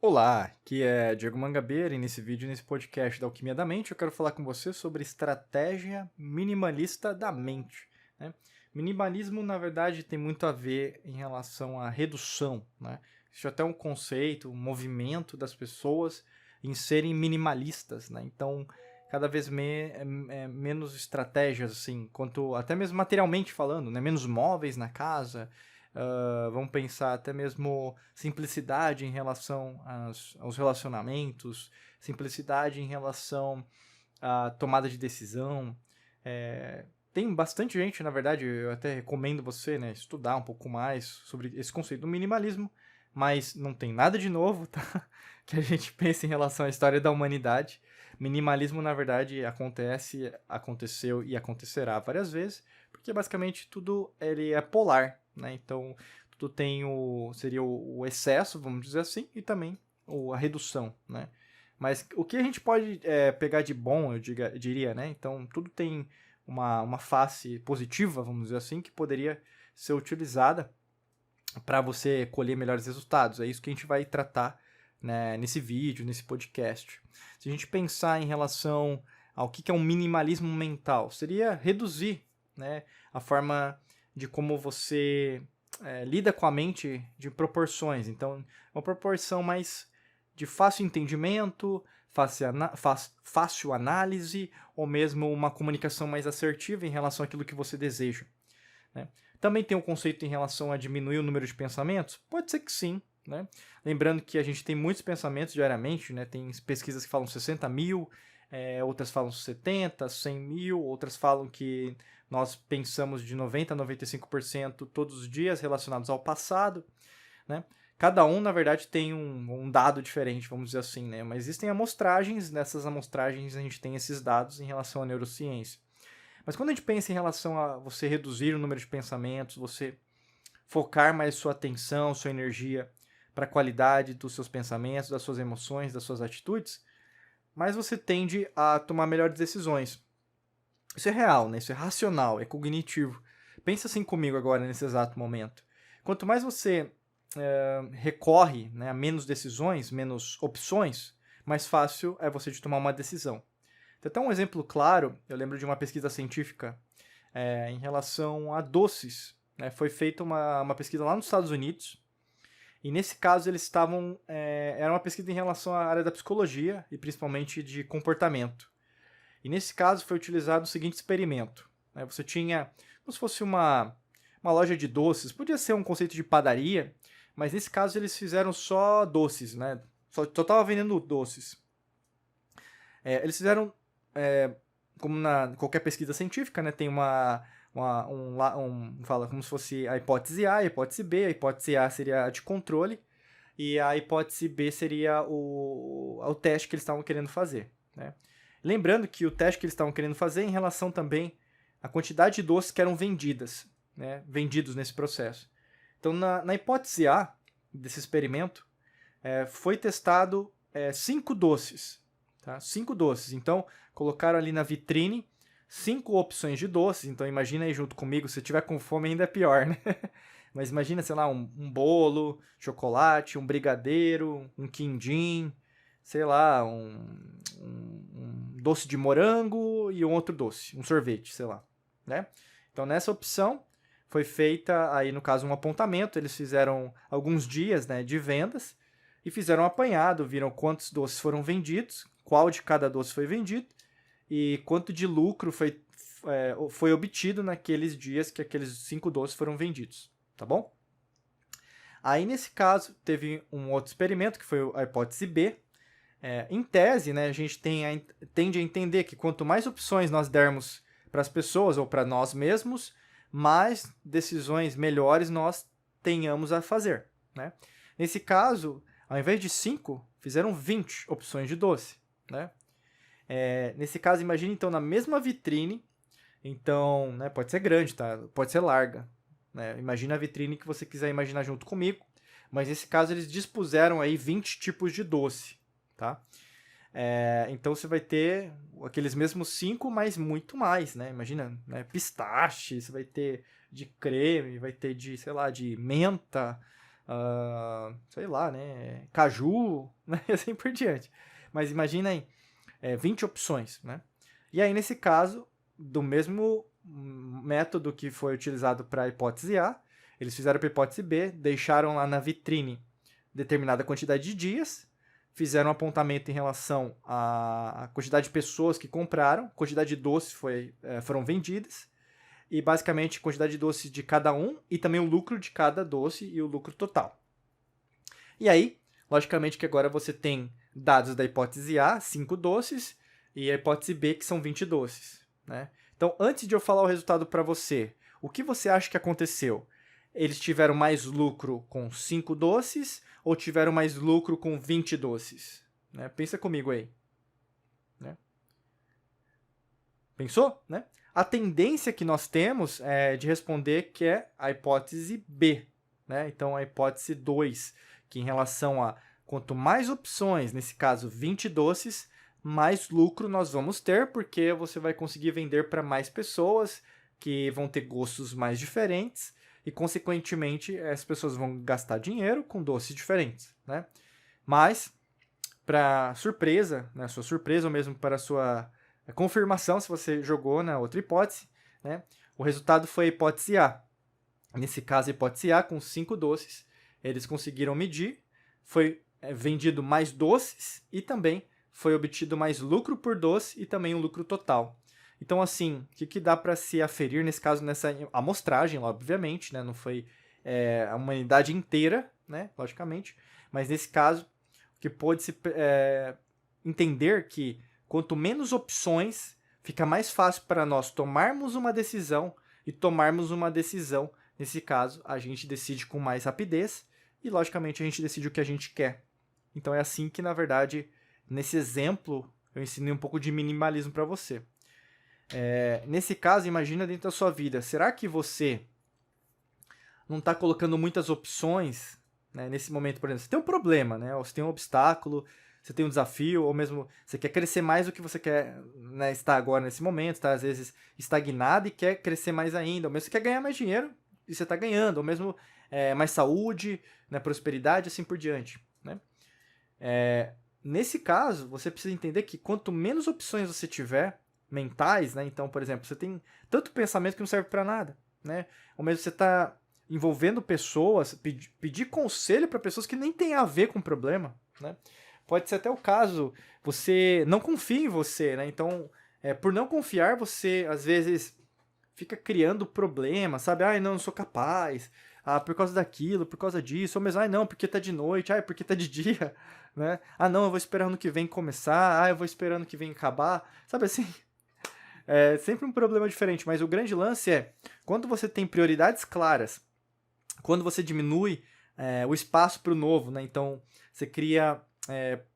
Olá, aqui é Diego Mangabeira e nesse vídeo, nesse podcast da Alquimia da Mente, eu quero falar com você sobre estratégia minimalista da mente, né? Minimalismo, na verdade, tem muito a ver em relação à redução, né? Isso é até um conceito, um movimento das pessoas em serem minimalistas, né? Então, cada vez menos estratégias, assim, quanto até mesmo materialmente falando, né? Menos móveis na casa. Vamos pensar até mesmo simplicidade em relação aos relacionamentos, simplicidade em relação à tomada de decisão. Tem bastante gente, na verdade, eu até recomendo você, né, estudar um pouco mais sobre esse conceito do minimalismo, mas não tem nada de novo, tá? Que a gente pensa em relação à história da humanidade. Minimalismo, na verdade, aconteceu e acontecerá várias vezes, porque basicamente tudo ele é polar, né? Então, tudo tem seria o excesso, vamos dizer assim, e também a redução, né? Mas o que a gente pode pegar de bom, diria, né? Então, tudo tem uma face positiva, vamos dizer assim, que poderia ser utilizada para você colher melhores resultados. É isso que a gente vai tratar, né, nesse vídeo, nesse podcast. Se a gente pensar em relação ao que é um minimalismo mental, seria reduzir, né, a forma de como você lida com a mente de proporções. Então, uma proporção mais de fácil entendimento, fácil análise, ou mesmo uma comunicação mais assertiva em relação àquilo que você deseja, né? Também tem um conceito em relação a diminuir o número de pensamentos? Pode ser que sim, né? Lembrando que a gente tem muitos pensamentos diariamente, né? Tem pesquisas que falam 60 mil, outras falam 70, 100 mil, outras falam que nós pensamos de 90 a 95% todos os dias relacionados ao passado, né? Cada um, na verdade, tem um dado diferente, vamos dizer assim, né? Mas existem amostragens, nessas amostragens a gente tem esses dados em relação à neurociência. Mas quando a gente pensa em relação a você reduzir o número de pensamentos, você focar mais sua atenção, sua energia para a qualidade dos seus pensamentos, das suas emoções, das suas atitudes, mais você tende a tomar melhores decisões. Isso é real, né? Isso é racional, é cognitivo. Pensa assim comigo agora, nesse exato momento. Quanto mais você recorre, né, a menos decisões, menos opções, mais fácil é você de tomar uma decisão. Tem até um exemplo claro, eu lembro de uma pesquisa científica em relação a doces, né? Foi feita uma pesquisa lá nos Estados Unidos, e nesse caso eles estavam. Era uma pesquisa em relação à área da psicologia e principalmente de comportamento. E nesse caso foi utilizado o seguinte experimento, né? Você tinha como se fosse uma loja de doces, podia ser um conceito de padaria, mas nesse caso eles fizeram só doces, né? Só estava vendendo doces. Eles fizeram, como na qualquer pesquisa científica, né, tem fala como se fosse a hipótese A, a hipótese B. A hipótese A seria a de controle e a hipótese B seria o teste que eles estavam querendo fazer, né? Lembrando que o teste que eles estavam querendo fazer é em relação também à quantidade de doces que eram vendidas, né, vendidos nesse processo. Então, na hipótese A desse experimento, foi testado 5 doces. Tá? 5 doces. Então, colocaram ali na vitrine 5 opções de doces. Então, imagina aí junto comigo, se tiver com fome ainda é pior, né? Mas imagina, sei lá, um bolo, chocolate, um brigadeiro, um quindim, sei lá, um doce de morango e um outro doce, um sorvete, sei lá, né? Então, nessa opção, foi feita, aí no caso, um apontamento. Eles fizeram alguns dias, né, de vendas e fizeram um apanhado, viram quantos doces foram vendidos, qual de cada doce foi vendido e quanto de lucro foi obtido naqueles dias que aqueles 5 doces foram vendidos, tá bom? Aí, nesse caso, teve um outro experimento, que foi a hipótese B. Em tese, né, a gente tende a entender que quanto mais opções nós dermos para as pessoas ou para nós mesmos, mais decisões melhores nós tenhamos a fazer, né? Nesse caso, ao invés de 5, fizeram 20 opções de doce, né? Nesse caso, imagine então na mesma vitrine, então, né, pode ser grande, tá? Pode ser larga, né? Imagina a vitrine que você quiser imaginar junto comigo, mas nesse caso eles dispuseram aí 20 tipos de doce, tá? Então você vai ter aqueles mesmos 5, mas muito mais, né? Imagina, né? Pistache, você vai ter de creme, vai ter de, sei lá, de menta, sei lá, né, caju, né, e assim por diante. Mas imagina aí, 20 opções, né? E aí, nesse caso, do mesmo método que foi utilizado para a hipótese A, eles fizeram para a hipótese B, deixaram lá na vitrine determinada quantidade de dias, fizeram um apontamento em relação à quantidade de pessoas que compraram, quantidade de doces foram vendidas, e basicamente quantidade de doces de cada um, e também o lucro de cada doce e o lucro total. E aí, logicamente que agora você tem dados da hipótese A, 5 doces, e a hipótese B, que são 20 doces, né? Então, antes de eu falar o resultado para você, o que você acha que aconteceu? Eles tiveram mais lucro com 5 doces ou tiveram mais lucro com 20 doces? Né? Pensa comigo aí. Né? Pensou? Né? A tendência que nós temos é de responder que é a hipótese B. Né? Então, a hipótese 2, que em relação a quanto mais opções, nesse caso 20 doces, mais lucro nós vamos ter, porque você vai conseguir vender para mais pessoas que vão ter gostos mais diferentes e, consequentemente, as pessoas vão gastar dinheiro com doces diferentes, né? Mas, para surpresa, né, sua surpresa ou mesmo para sua confirmação, se você jogou na outra hipótese, né, o resultado foi a hipótese A. Nesse caso, a hipótese A, com 5 doces, eles conseguiram medir, foi vendido mais doces e também foi obtido mais lucro por doce e também um lucro total. Então, assim, o que dá para se aferir, nesse caso, nessa amostragem, obviamente, né? Não foi a humanidade inteira, né? Logicamente, mas nesse caso, o que pôde-se entender que quanto menos opções, fica mais fácil para nós tomarmos uma decisão e tomarmos uma decisão. Nesse caso, a gente decide com mais rapidez e, logicamente, a gente decide o que a gente quer. Então, é assim que, na verdade, nesse exemplo, eu ensinei um pouco de minimalismo para você. Nesse caso, imagina dentro da sua vida, será que você não está colocando muitas opções, né, nesse momento, por exemplo? Você tem um problema, né, ou você tem um obstáculo, você tem um desafio, ou mesmo você quer crescer mais do que você quer, né, estar agora nesse momento, está às vezes estagnado e quer crescer mais ainda, ou mesmo você quer ganhar mais dinheiro e você está ganhando, ou mesmo mais saúde, né, prosperidade, assim por diante, né? Nesse caso, você precisa entender que quanto menos opções você tiver, mentais, né? Então, por exemplo, você tem tanto pensamento que não serve para nada, né? Ou mesmo você está envolvendo pessoas, pedir conselho para pessoas que nem tem a ver com o problema, né? Pode ser até o caso, você não confia em você, né? Então, por não confiar, você às vezes fica criando problemas, sabe? Ai, não sou capaz. Ah, por causa daquilo, por causa disso. Ou mesmo, ai, não, porque tá de noite. Ai, porque tá de dia, né? Ah, não, eu vou esperar ano que vem começar. Ah, eu vou esperar ano que vem acabar. Sabe assim? É sempre um problema diferente, mas o grande lance é, quando você tem prioridades claras, quando você diminui o espaço para o novo, né? Então, você cria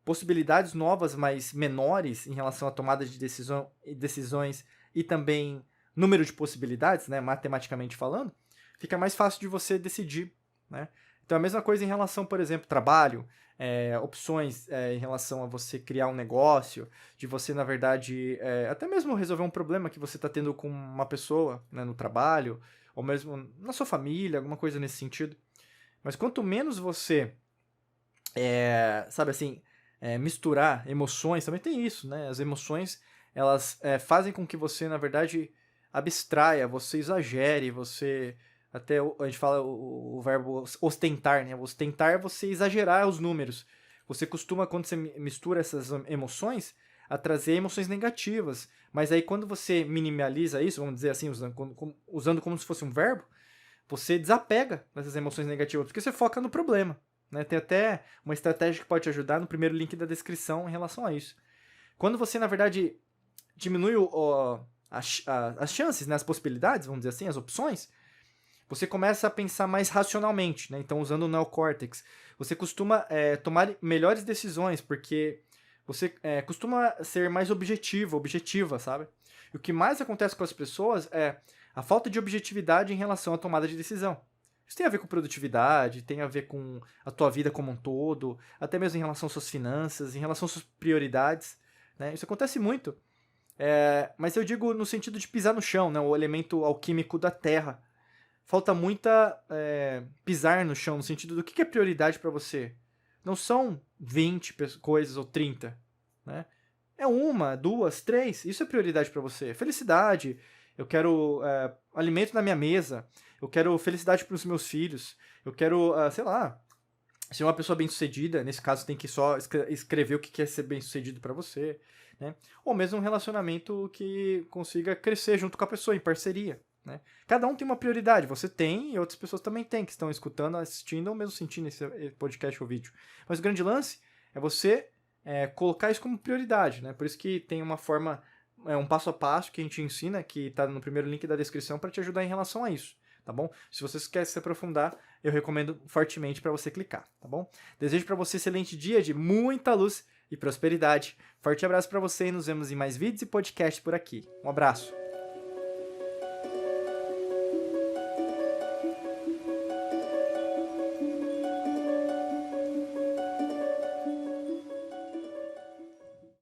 possibilidades novas, mas menores em relação à tomada de decisões e também número de possibilidades, né? Matematicamente falando, fica mais fácil de você decidir, né? Então, a mesma coisa em relação, por exemplo, trabalho, opções em relação a você criar um negócio, de você, na verdade, até mesmo resolver um problema que você está tendo com uma pessoa, né, no trabalho, ou mesmo na sua família, alguma coisa nesse sentido. Mas quanto menos você, sabe assim, misturar emoções, também tem isso, né? As emoções, elas fazem com que você, na verdade, abstraia, você exagere, você... Até a gente fala o verbo ostentar, né? Ostentar é você exagerar os números. Você costuma, quando você mistura essas emoções, a trazer emoções negativas. Mas aí, quando você minimaliza isso, vamos dizer assim, usando como se fosse um verbo, você desapega dessas emoções negativas, porque você foca no problema. Né? Tem até uma estratégia que pode te ajudar no primeiro link da descrição em relação a isso. Quando você, na verdade, diminui as chances, né? As possibilidades, vamos dizer assim, as opções, você começa a pensar mais racionalmente, né? Então, usando o neocórtex, você costuma tomar melhores decisões, porque você costuma ser mais objetiva, sabe? E o que mais acontece com as pessoas é a falta de objetividade em relação à tomada de decisão. Isso tem a ver com produtividade, tem a ver com a tua vida como um todo, até mesmo em relação às suas finanças, em relação às suas prioridades, né? Isso acontece muito. Mas eu digo no sentido de pisar no chão, né? O elemento alquímico da terra. falta muita pisar no chão, no sentido do que é prioridade para você. Não são 20 coisas ou 30, né? É uma, duas, três, isso é prioridade para você. Felicidade, eu quero alimento na minha mesa, eu quero felicidade para os meus filhos, eu quero, sei lá, ser uma pessoa bem-sucedida, nesse caso tem que só escrever o que é ser bem-sucedido para você, né? Ou mesmo um relacionamento que consiga crescer junto com a pessoa, em parceria, né? Cada um tem uma prioridade, você tem e outras pessoas também têm, que estão escutando, assistindo ou mesmo sentindo esse podcast ou vídeo. Mas o grande lance é você colocar isso como prioridade, né? Por isso que tem uma forma, um passo a passo que a gente ensina, que está no primeiro link da descrição para te ajudar em relação a isso, tá bom? Se você quer se aprofundar, eu recomendo fortemente para você clicar, tá bom? Desejo para você um excelente dia de muita luz e prosperidade. Forte abraço para você e nos vemos em mais vídeos e podcasts por aqui. Um abraço!